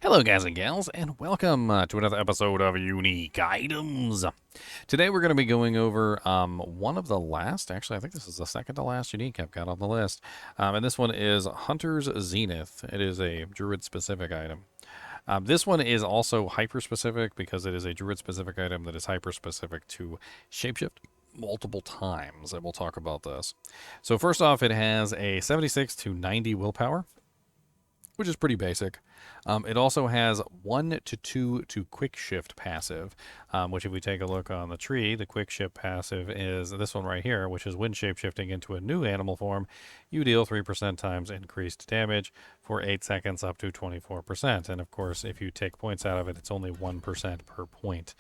Hello, guys and gals, and welcome to another episode of Unique Items. Today we're going to be going over one of the last, actually I think this is the second to last unique I've got on the list, and this one is Hunter's Zenith. It is a Druid-specific item. This one is also hyper-specific because it is a Druid-specific item that is hyper-specific to shapeshift multiple times, and we'll talk about this. So first off, it has a 76 to 90 willpower, which is pretty basic. It also has 1 to 2 to quick shift passive, which if we take a look on the tree, the quick shift passive is this one right here, which is when shapeshifting into a new animal form, you deal 3% times increased damage for 8 seconds up to 24%. And of course, if you take points out of it, it's only 1% per point,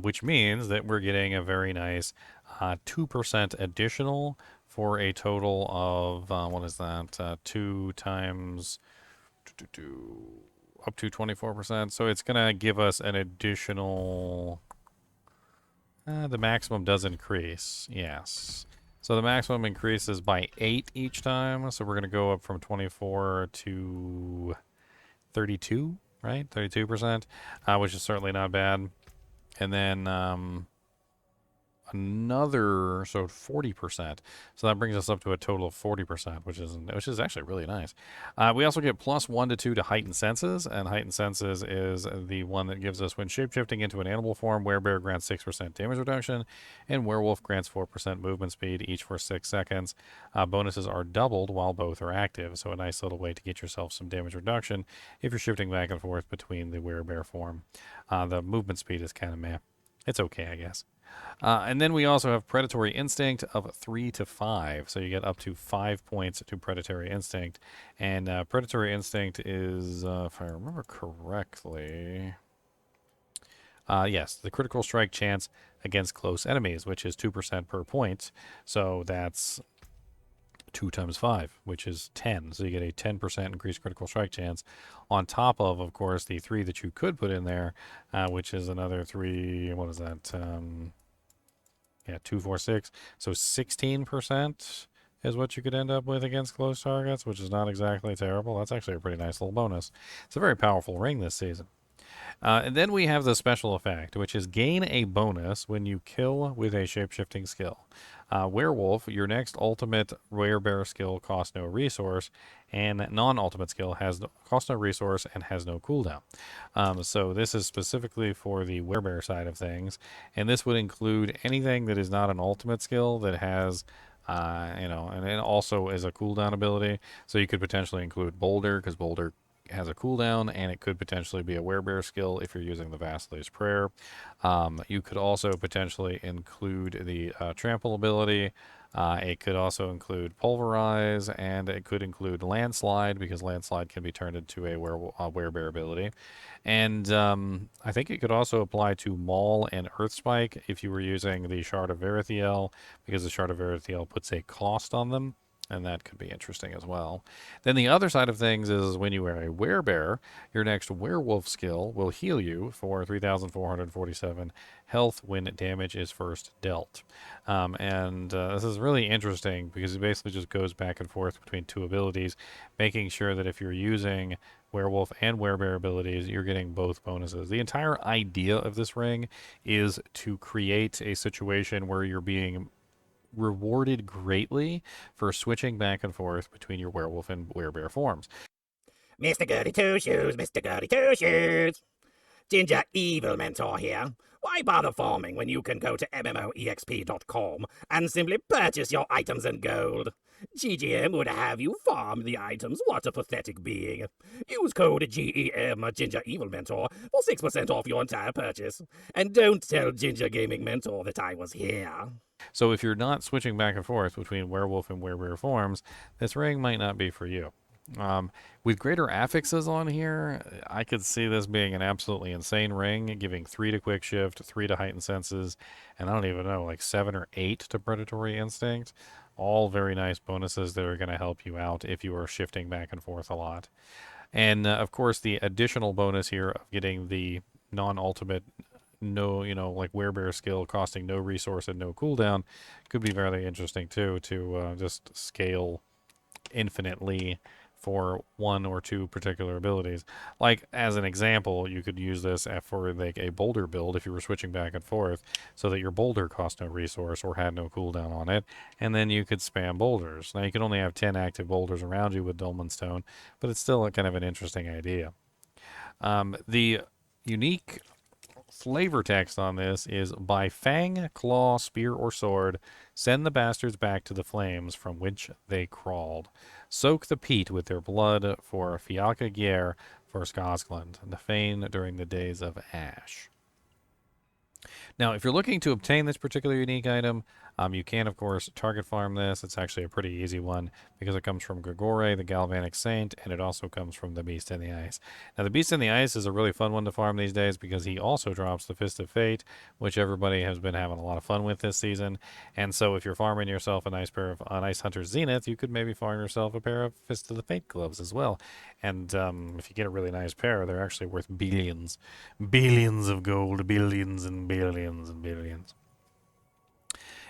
which means that we're getting a very nice 2% additional for a total of, what is that, 2 times... up to 24%. So it's going to give us an additional... the maximum does increase, yes. So the maximum increases by 8 each time. So we're going to go up from 24 to 32, right? 32%, which is certainly not bad. And then... another, so 40%. So that brings us up to a total of 40%, which is actually really nice. We also get plus 1 to 2 to heightened senses, and heightened senses is the one that gives us when shapeshifting into an animal form, werebear grants 6% damage reduction, and werewolf grants 4% movement speed, each for 6 seconds. Bonuses are doubled while both are active, so a nice little way to get yourself some damage reduction if you're shifting back and forth between the werebear form. The movement speed is kind of meh. It's okay, I guess. And then we also have Predatory Instinct of 3 to 5. So you get up to 5 points to Predatory Instinct. And Predatory Instinct is, if I remember correctly... yes, the critical strike chance against close enemies, which is 2% per point. So that's 2 times 5, which is 10. So you get a 10% increased critical strike chance on top of course, the 3 that you could put in there, which is another 3, what is that? Yeah, 2, 4, 6. So 16% is what you could end up with against close targets, which is not exactly terrible. That's actually a pretty nice little bonus. It's a very powerful ring this season. And then we have the special effect, which is gain a bonus when you kill with a shapeshifting skill. Werewolf, your next ultimate werebear skill costs no resource, and non-ultimate skill costs no resource and has no cooldown. So this is specifically for the werebear side of things, and this would include anything that is not an ultimate skill that has... and it also is a cooldown ability. So you could potentially include Boulder, because Boulder has a cooldown, and it could potentially be a werebear skill if you're using the Vassal's Prayer. You could also potentially include the Trample ability. It could also include Pulverize, and it could include Landslide, because Landslide can be turned into a werebear ability. And I think it could also apply to Maul and Earthspike if you were using the Shard of Verithiel, because the Shard of Verithiel puts a cost on them. And that could be interesting as well. Then the other side of things is when you are a werebear, your next werewolf skill will heal you for 3,447 health when damage is first dealt. This is really interesting because it basically just goes back and forth between two abilities, making sure that if you're using werewolf and werebear abilities, you're getting both bonuses. The entire idea of this ring is to create a situation where you're being rewarded greatly for switching back and forth between your werewolf and werebear forms. Mr. Goody Two Shoes, Mr. Goody Two Shoes. Ginger Evil Mentor here. Why bother farming when you can go to MMOEXP.com and simply purchase your items in gold? GGM would have you farm the items. What a pathetic being. Use code GEM Ginger Evil Mentor for 6% off your entire purchase. And don't tell Ginger Gaming Mentor that I was here. So if you're not switching back and forth between werewolf and werebear forms, this ring might not be for you. With greater affixes on here, I could see this being an absolutely insane ring, giving 3 to quick shift, 3 to heightened senses, and I don't even know, like 7 or 8 to predatory instinct. All very nice bonuses that are going to help you out if you are shifting back and forth a lot. And of course, the additional bonus here of getting the non-ultimate like werebear skill costing no resource and no cooldown could be very interesting too, to just scale infinitely for one or two particular abilities. Like, as an example, you could use this for like a boulder build if you were switching back and forth, so that your boulder cost no resource or had no cooldown on it, and then you could spam boulders. Now, you can only have 10 active boulders around you with Dolmen Stone, but it's still a kind of an interesting idea. The unique flavor text on this is: by fang, claw, spear, or sword, send the bastards back to the flames from which they crawled. Soak the peat with their blood for Fialka Gier for Skosgland, the Fane during the days of Ash. Now, if you're looking to obtain this particular unique item, you can, of course, target farm this. It's actually a pretty easy one because it comes from Grigore, the Galvanic Saint, and it also comes from the Beast in the Ice. Now, the Beast in the Ice is a really fun one to farm these days because he also drops the Fist of Fate, which everybody has been having a lot of fun with this season. And so if you're farming yourself a nice pair of Ice Hunter Zenith, you could maybe farm yourself a pair of Fist of the Fate gloves as well. And if you get a really nice pair, they're actually worth billions. Billions of gold, billions and billions and billions.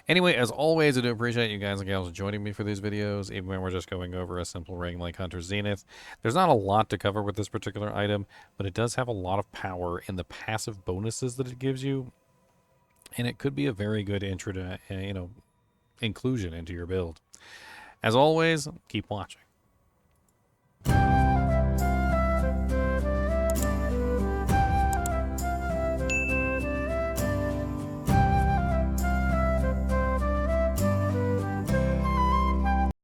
Anyway, as always, I do appreciate you guys and gals joining me for these videos, even when we're just going over a simple ring like Hunter Zenith. There's not a lot to cover with this particular item, but it does have a lot of power in the passive bonuses that it gives you, and it could be a very good intro to, inclusion into your build. As always, keep watching.